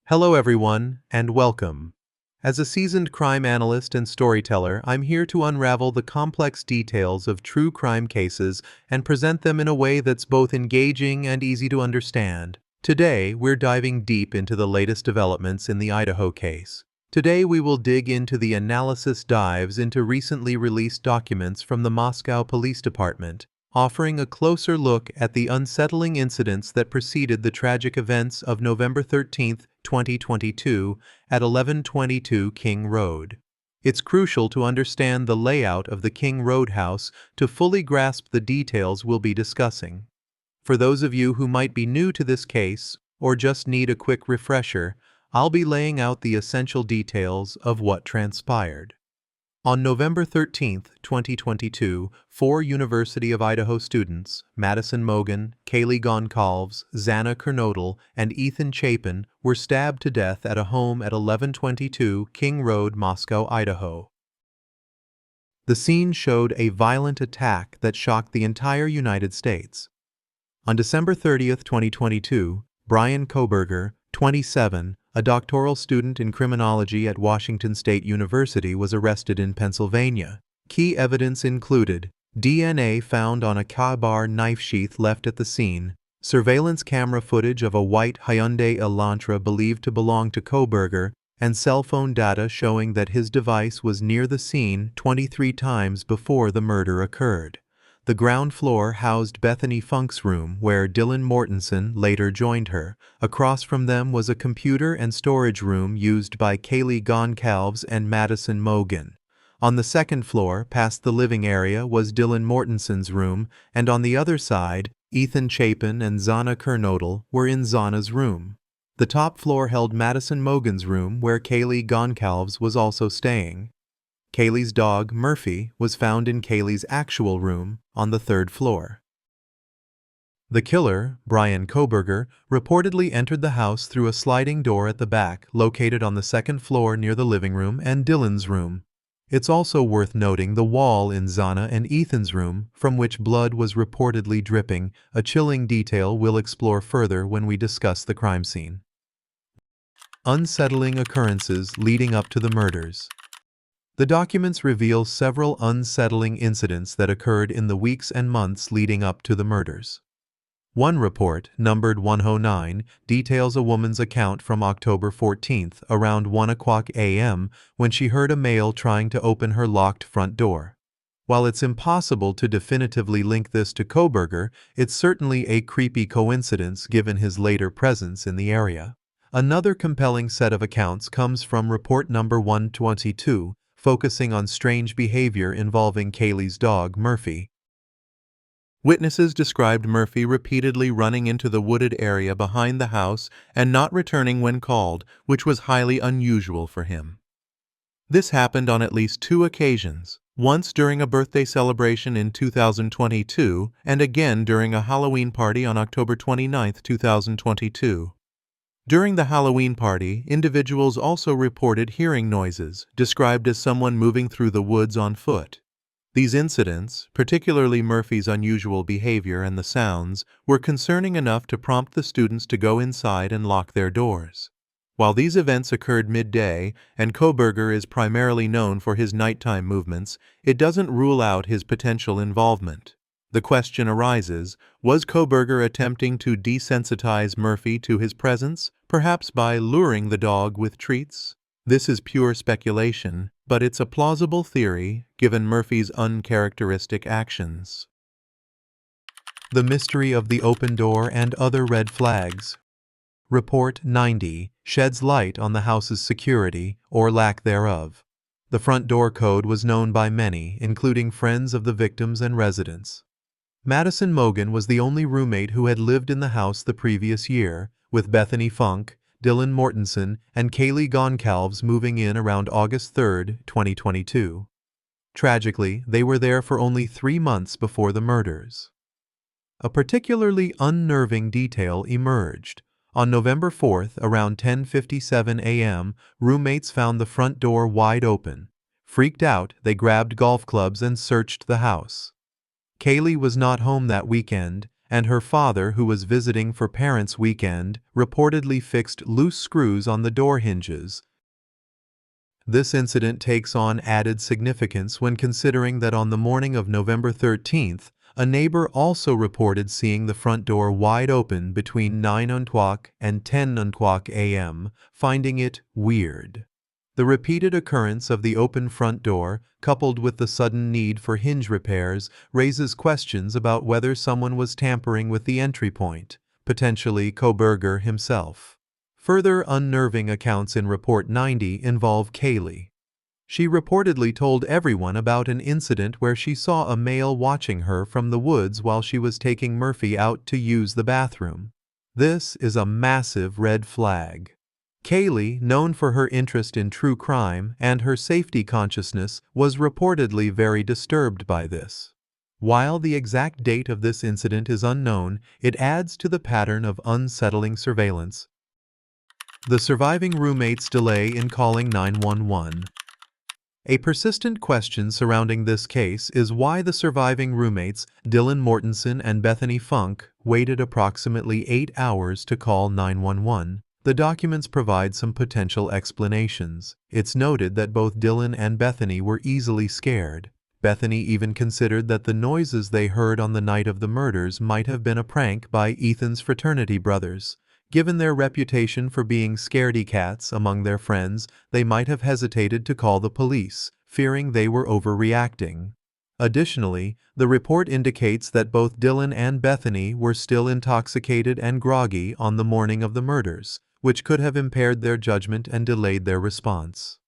Hello everyone, and welcome. As a seasoned crime analyst and storyteller, I'm here to unravel the complex details of true crime cases and present them in a way that's both engaging and easy to understand. Today, we're diving deep into the latest developments in the Idaho case. Today we will dig into the analysis dives into recently released documents from the Moscow Police Department, offering a closer look at the unsettling incidents that preceded the tragic events of November 13, 2022, at 1122 King Road. It's crucial to understand the layout of the King Road house to fully grasp the details we'll be discussing. For those of you who might be new to this case, or just need a quick refresher, I'll be laying out the essential details of what transpired. On November 13, 2022, four University of Idaho students, Madison Mogen, Kaylee Goncalves, Xana Kernodle, and Ethan Chapin, were stabbed to death at a home at 1122 King Road, Moscow, Idaho. The scene showed a violent attack that shocked the entire United States. On December 30, 2022, Bryan Kohberger, 27, a doctoral student in criminology at Washington State University, was arrested in Pennsylvania. Key evidence included DNA found on a Ka-bar knife sheath left at the scene, surveillance camera footage of a white Hyundai Elantra believed to belong to Kohberger, and cell phone data showing that his device was near the scene 23 times before the murder occurred. The ground floor housed Bethany Funk's room, where Dylan Mortensen later joined her. Across from them was a computer and storage room used by Kaylee Goncalves and Madison Mogen. On the second floor, past the living area, was Dylan Mortensen's room, and on the other side, Ethan Chapin and Xana Kernodle were in Xana's room. The top floor held Madison Mogen's room, where Kaylee Goncalves was also staying. Kaylee's dog, Murphy, was found in Kaylee's actual room on the third floor. The killer, Bryan Kohberger, reportedly entered the house through a sliding door at the back, located on the second floor near the living room and Dylan's room. It's also worth noting the wall in Xana and Ethan's room, from which blood was reportedly dripping, a chilling detail we'll explore further when we discuss the crime scene. Unsettling occurrences leading up to the murders. The documents reveal several unsettling incidents that occurred in the weeks and months leading up to the murders. One report, numbered 109, details a woman's account from October 14, around 1:00 a.m., when she heard a male trying to open her locked front door. While it's impossible to definitively link this to Kohberger, it's certainly a creepy coincidence given his later presence in the area. Another compelling set of accounts comes from report number 122, focusing on strange behavior involving Kaylee's dog, Murphy. Witnesses described Murphy repeatedly running into the wooded area behind the house and not returning when called, which was highly unusual for him. This happened on at least two occasions, once during a birthday celebration in 2022 and again during a Halloween party on October 29, 2022. During the Halloween party, individuals also reported hearing noises, described as someone moving through the woods on foot. These incidents, particularly Murphy's unusual behavior and the sounds, were concerning enough to prompt the students to go inside and lock their doors. While these events occurred midday, and Kohberger is primarily known for his nighttime movements, it doesn't rule out his potential involvement. The question arises, was Kohberger attempting to desensitize Murphy to his presence, perhaps by luring the dog with treats? This is pure speculation, but it's a plausible theory given Murphy's uncharacteristic actions. The mystery of the open door and other red flags. Report 90 sheds light on the house's security, or lack thereof. The front door code was known by many, including friends of the victims and residents. Madison Mogen was the only roommate who had lived in the house the previous year, with Bethany Funk, Dylan Mortensen, and Kaylee Goncalves moving in around August 3, 2022. Tragically, they were there for only 3 months before the murders. A particularly unnerving detail emerged. On November 4, around 10:57 a.m., roommates found the front door wide open. Freaked out, they grabbed golf clubs and searched the house. Kaylee was not home that weekend, and her father, who was visiting for parents' weekend, reportedly fixed loose screws on the door hinges. This incident takes on added significance when considering that on the morning of November 13th, a neighbor also reported seeing the front door wide open between 9 o'clock and 10 o'clock a.m., finding it weird. The repeated occurrence of the open front door, coupled with the sudden need for hinge repairs, raises questions about whether someone was tampering with the entry point, potentially Kohberger himself. Further unnerving accounts in Report 90 involve Kaylee. She reportedly told everyone about an incident where she saw a male watching her from the woods while she was taking Murphy out to use the bathroom. This is a massive red flag. Kaylee, known for her interest in true crime and her safety consciousness, was reportedly very disturbed by this. While the exact date of this incident is unknown, it adds to the pattern of unsettling surveillance. The surviving roommate's delay in calling 911. A persistent question surrounding this case is why the surviving roommates, Dylan Mortensen and Bethany Funk, waited approximately 8 hours to call 911. The documents provide some potential explanations. It's noted that both Dylan and Bethany were easily scared. Bethany even considered that the noises they heard on the night of the murders might have been a prank by Ethan's fraternity brothers. Given their reputation for being scaredy cats among their friends, they might have hesitated to call the police, fearing they were overreacting. Additionally, the report indicates that both Dylan and Bethany were still intoxicated and groggy on the morning of the murders, which could have impaired their judgment and delayed their response.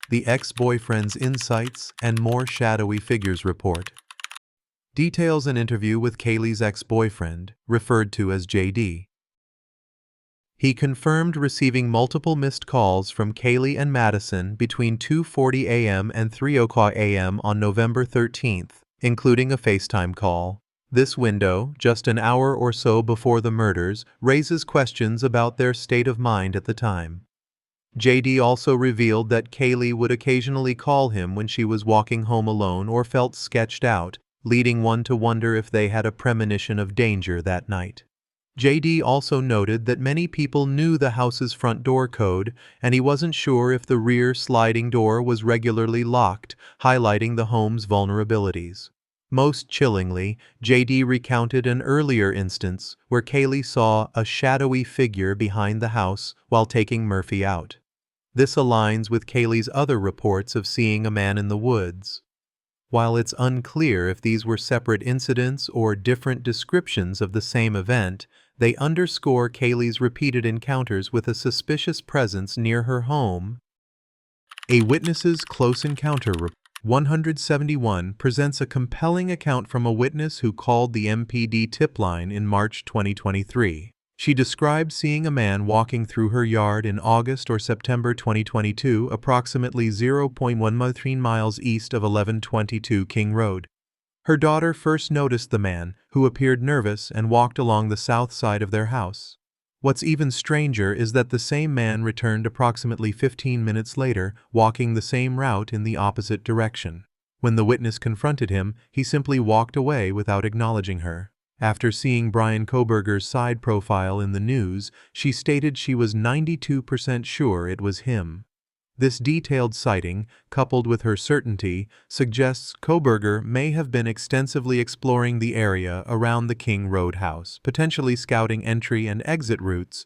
The ex-boyfriend's insights and more shadowy figures report details an interview with Kaylee's ex-boyfriend, referred to as JD. He confirmed receiving multiple missed calls from Kaylee and Madison between 2:40 a.m. and 3 o'clock a.m. on November 13th, including a FaceTime call. This window, just an hour or so before the murders, raises questions about their state of mind at the time. JD also revealed that Kaylee would occasionally call him when she was walking home alone or felt sketched out, leading one to wonder if they had a premonition of danger that night. JD also noted that many people knew the house's front door code, and he wasn't sure if the rear sliding door was regularly locked, highlighting the home's vulnerabilities. Most chillingly, JD recounted an earlier instance where Kaylee saw a shadowy figure behind the house while taking Murphy out. This aligns with Kaylee's other reports of seeing a man in the woods. While it's unclear if these were separate incidents or different descriptions of the same event, they underscore Kaylee's repeated encounters with a suspicious presence near her home. A witness's close encounter report 171 presents a compelling account from a witness who called the MPD tip line in March 2023. She described seeing a man walking through her yard in August or September 2022, approximately 0.13 miles east of 1122 King Road. Her daughter first noticed the man, who appeared nervous and walked along the south side of their house. What's even stranger is that the same man returned approximately 15 minutes later, walking the same route in the opposite direction. When the witness confronted him, he simply walked away without acknowledging her. After seeing Bryan Kohberger's side profile in the news, she stated she was 92% sure it was him. This detailed sighting, coupled with her certainty, suggests Kohberger may have been extensively exploring the area around the King Road house, potentially scouting entry and exit routes.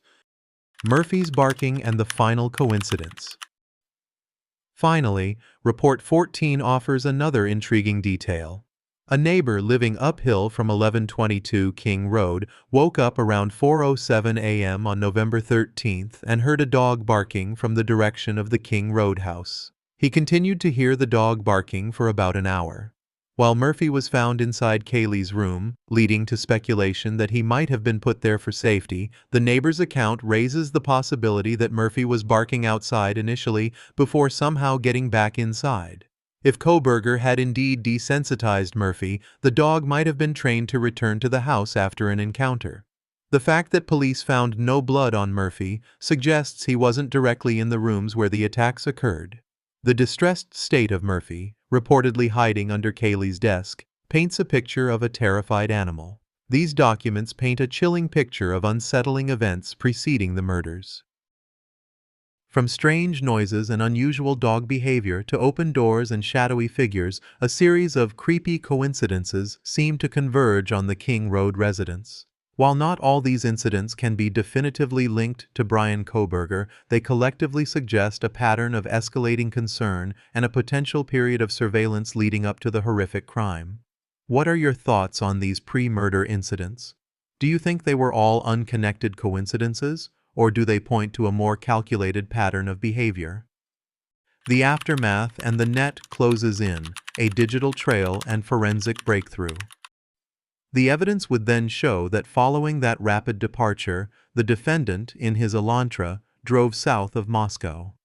Murphy's barking and the final coincidence. Finally, Report 14 offers another intriguing detail. A neighbor living uphill from 1122 King Road woke up around 4:07 a.m. on November 13th and heard a dog barking from the direction of the King Road house. He continued to hear the dog barking for about an hour. While Murphy was found inside Kaylee's room, leading to speculation that he might have been put there for safety, the neighbor's account raises the possibility that Murphy was barking outside initially before somehow getting back inside. If Kohberger had indeed desensitized Murphy, the dog might have been trained to return to the house after an encounter. The fact that police found no blood on Murphy suggests he wasn't directly in the rooms where the attacks occurred. The distressed state of Murphy, reportedly hiding under Kaylee's desk, paints a picture of a terrified animal. These documents paint a chilling picture of unsettling events preceding the murders. From strange noises and unusual dog behavior to open doors and shadowy figures, a series of creepy coincidences seem to converge on the King Road residence. While not all these incidents can be definitively linked to Bryan Kohberger, they collectively suggest a pattern of escalating concern and a potential period of surveillance leading up to the horrific crime. What are your thoughts on these pre-murder incidents? Do you think they were all unconnected coincidences, or do they point to a more calculated pattern of behavior? The aftermath and the net closes in, a digital trail and forensic breakthrough. The evidence would then show that following that rapid departure, the defendant, in his Elantra, drove south of Moscow.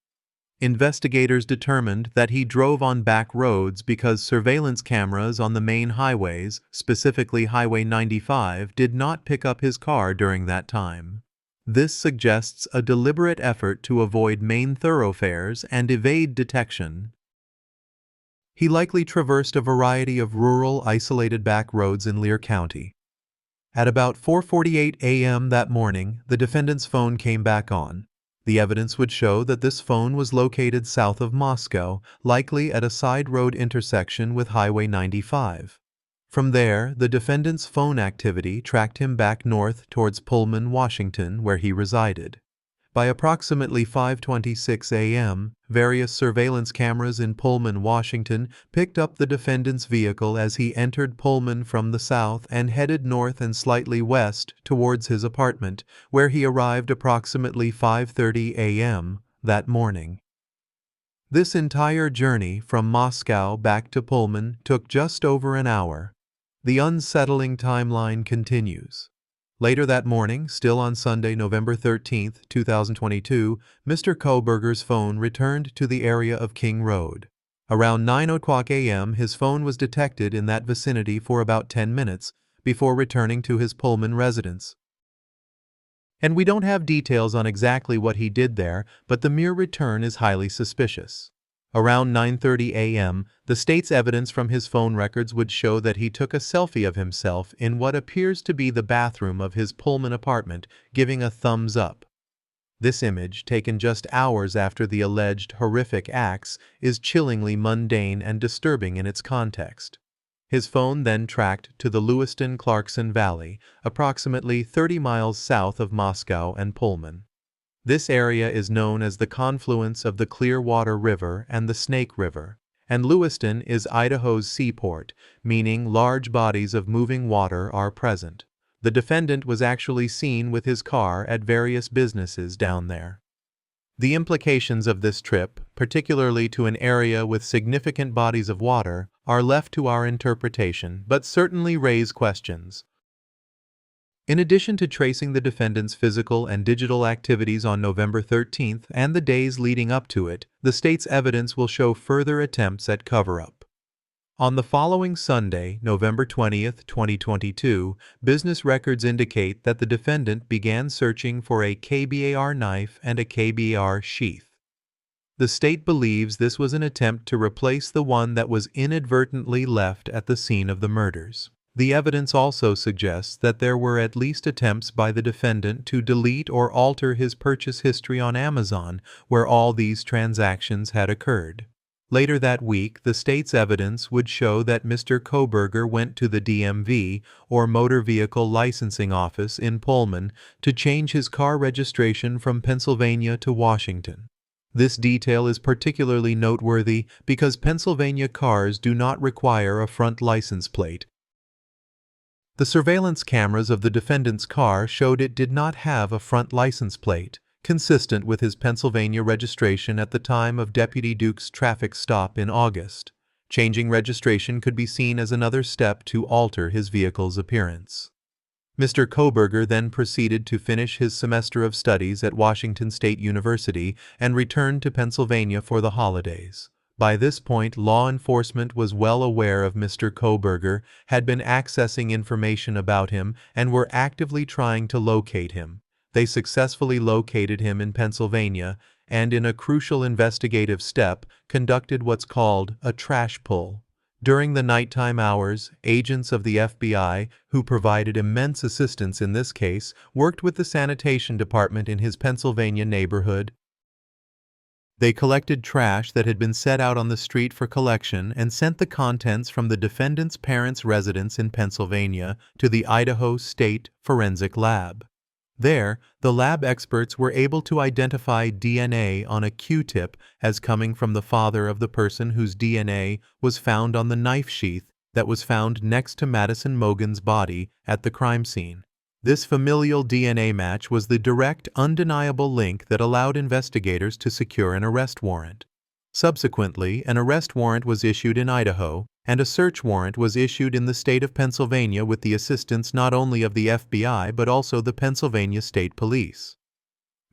Investigators determined that he drove on back roads because surveillance cameras on the main highways, specifically Highway 95, did not pick up his car during that time. This suggests a deliberate effort to avoid main thoroughfares and evade detection. He likely traversed a variety of rural, isolated back roads in Lear County. At about 4:48 a.m. that morning, the defendant's phone came back on. The evidence would show that this phone was located south of Moscow, likely at a side road intersection with Highway 95. From there, the defendant's phone activity tracked him back north towards Pullman, Washington, where he resided. By approximately 5:26 a.m., various surveillance cameras in Pullman, Washington, picked up the defendant's vehicle as he entered Pullman from the south and headed north and slightly west towards his apartment, where he arrived approximately 5:30 a.m. that morning. This entire journey from Moscow back to Pullman took just over an hour. The unsettling timeline continues. Later that morning, still on Sunday, November 13, 2022, Mr. Kohberger's phone returned to the area of King Road. Around 9:00 a.m., his phone was detected in that vicinity for about 10 minutes before returning to his Pullman residence. And we don't have details on exactly what he did there, but the mere return is highly suspicious. Around 9:30 a.m., the state's evidence from his phone records would show that he took a selfie of himself in what appears to be the bathroom of his Pullman apartment, giving a thumbs up. This image, taken just hours after the alleged horrific acts, is chillingly mundane and disturbing in its context. His phone then tracked to the Lewiston-Clarkson Valley, approximately 30 miles south of Moscow and Pullman. This area is known as the confluence of the Clearwater River and the Snake River, and Lewiston is Idaho's seaport, meaning large bodies of moving water are present. The defendant was actually seen with his car at various businesses down there. The implications of this trip, particularly to an area with significant bodies of water, are left to our interpretation, but certainly raise questions. In addition to tracing the defendant's physical and digital activities on November 13th and the days leading up to it, the state's evidence will show further attempts at cover-up. On the following Sunday, November 20th, 2022, business records indicate that the defendant began searching for a KBAR knife and a KBAR sheath. The state believes this was an attempt to replace the one that was inadvertently left at the scene of the murders. The evidence also suggests that there were at least attempts by the defendant to delete or alter his purchase history on Amazon, where all these transactions had occurred. Later that week, the state's evidence would show that Mr. Kohberger went to the DMV, or Motor Vehicle Licensing Office in Pullman, to change his car registration from Pennsylvania to Washington. This detail is particularly noteworthy because Pennsylvania cars do not require a front license plate. The surveillance cameras of the defendant's car showed it did not have a front license plate, consistent with his Pennsylvania registration at the time of Deputy Duke's traffic stop in August. Changing registration could be seen as another step to alter his vehicle's appearance. Mr. Kohberger then proceeded to finish his semester of studies at Washington State University and returned to Pennsylvania for the holidays. By this point, law enforcement was well aware of Mr. Kohberger, had been accessing information about him, and were actively trying to locate him. They successfully located him in Pennsylvania, and in a crucial investigative step, conducted what's called a trash pull. During the nighttime hours, agents of the FBI, who provided immense assistance in this case, worked with the sanitation department in his Pennsylvania neighborhood. They collected trash that had been set out on the street for collection and sent the contents from the defendant's parents' residence in Pennsylvania to the Idaho State Forensic Lab. There, the lab experts were able to identify DNA on a Q-tip as coming from the father of the person whose DNA was found on the knife sheath that was found next to Madison Mogen's body at the crime scene. This familial DNA match was the direct, undeniable link that allowed investigators to secure an arrest warrant. Subsequently, an arrest warrant was issued in Idaho, and a search warrant was issued in the state of Pennsylvania with the assistance not only of the FBI but also the Pennsylvania State Police.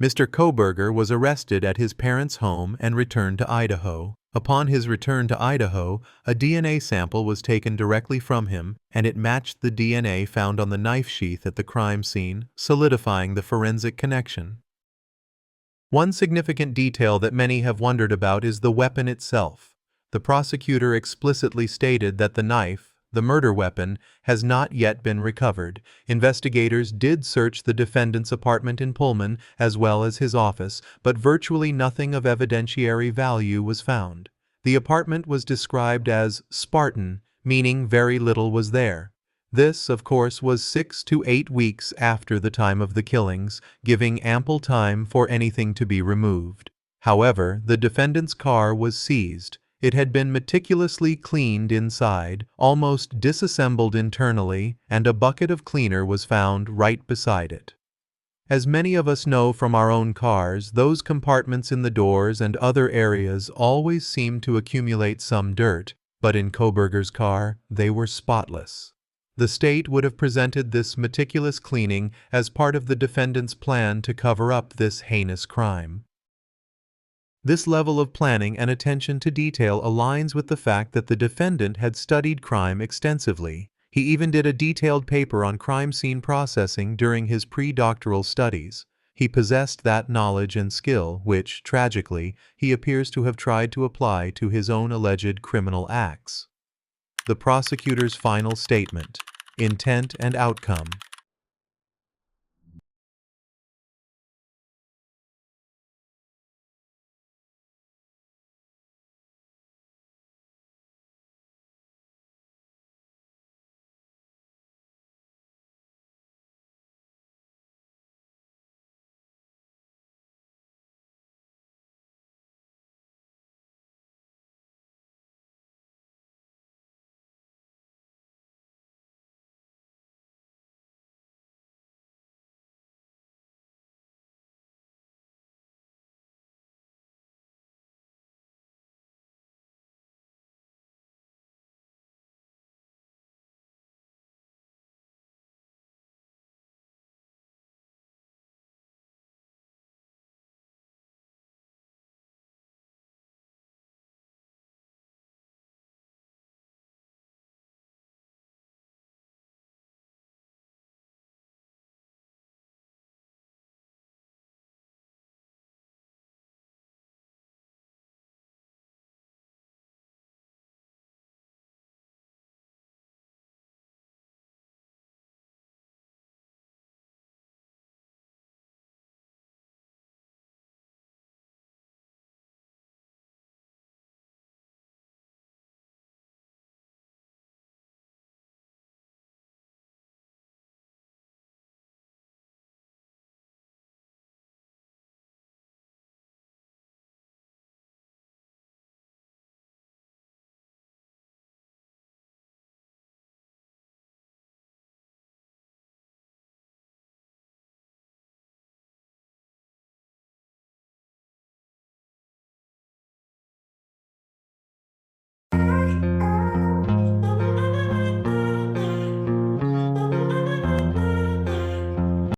Mr. Kohberger was arrested at his parents' home and returned to Idaho. Upon his return to Idaho, a DNA sample was taken directly from him, and it matched the DNA found on the knife sheath at the crime scene, solidifying the forensic connection. One significant detail that many have wondered about is the weapon itself. The prosecutor explicitly stated that the knife, the murder weapon, has not yet been recovered. Investigators did search the defendant's apartment in Pullman as well as his office, but virtually nothing of evidentiary value was found. The apartment was described as Spartan, meaning very little was there. This, of course, was 6 to 8 weeks after the time of the killings, giving ample time for anything to be removed. However, the defendant's car was seized. It had been meticulously cleaned inside, almost disassembled internally, and a bucket of cleaner was found right beside it. As many of us know from our own cars, those compartments in the doors and other areas always seem to accumulate some dirt, but in Kohberger's car, they were spotless. The state would have presented this meticulous cleaning as part of the defendant's plan to cover up this heinous crime. This level of planning and attention to detail aligns with the fact that the defendant had studied crime extensively. He even did a detailed paper on crime scene processing during his pre-doctoral studies. He possessed that knowledge and skill which, tragically, he appears to have tried to apply to his own alleged criminal acts. The prosecutor's final statement. Intent and outcome.